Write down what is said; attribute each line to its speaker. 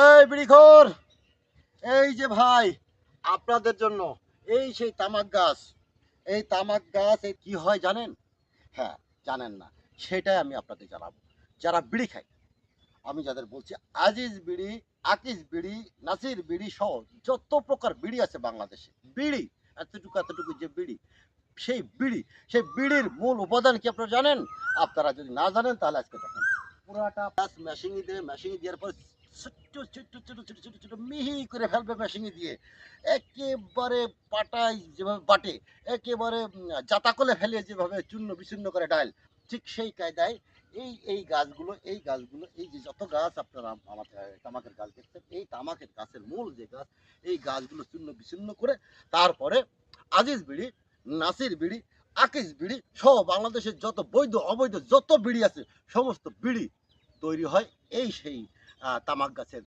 Speaker 1: এই বিড়িখোর, এই যে ভাই, আপনাদের জন্য এই সেই তামাক গাছ। এই তামাক গাছ এই কি হয় জানেন? হ্যাঁ, জানেন না, সেটাই আমি আপনাদের জানাবো। যারা বিড়ি খায়, আমি যাদের বলছি, আজিজ বিড়ি, আকিজ বিড়ি, নাসির বিড়ি সহ যত প্রকার বিড়ি আছে বাংলাদেশে, বিড়ি এতটুকু এতটুকু যে বিড়ি, সেই বিড়ি, সেই বিড়ির মূল উপাদান কি আপনারা জানেন? আপনারা যদি না জানেন তাহলে আজকে দেখেন, পুরাটা প্লাস মেশিনে দিয়ে, মেশিনে দেওয়ার পর ছোট্ট ছোট্ট ছোট ছোট ছোট ছোট মিহি করে ফেলবে মেশিনে দিয়ে, একেবারে পাটায় যেভাবে বাটে, একেবারে জাতা করে ফেলে যেভাবে চূর্ণ বিচূর্ণ করে ডাল, ঠিক সেই কায়দায় এই গাছগুলো, এই যে যত গাছ আপনারা আমাদের তামাকের গাছ দেখছেন, এই তামাকের গাছের মূল যে গাছ, এই গাছগুলো চূর্ণ বিচূর্ণ করে তারপরে আজিজ বিড়ি, নাসির বিড়ি, আকিজ বিড়ি সহ বাংলাদেশের যত বৈধ অবৈধ যত বিড়ি আছে, সমস্ত বিড়ি তৈরি হয় এই সেই তামাক গাছের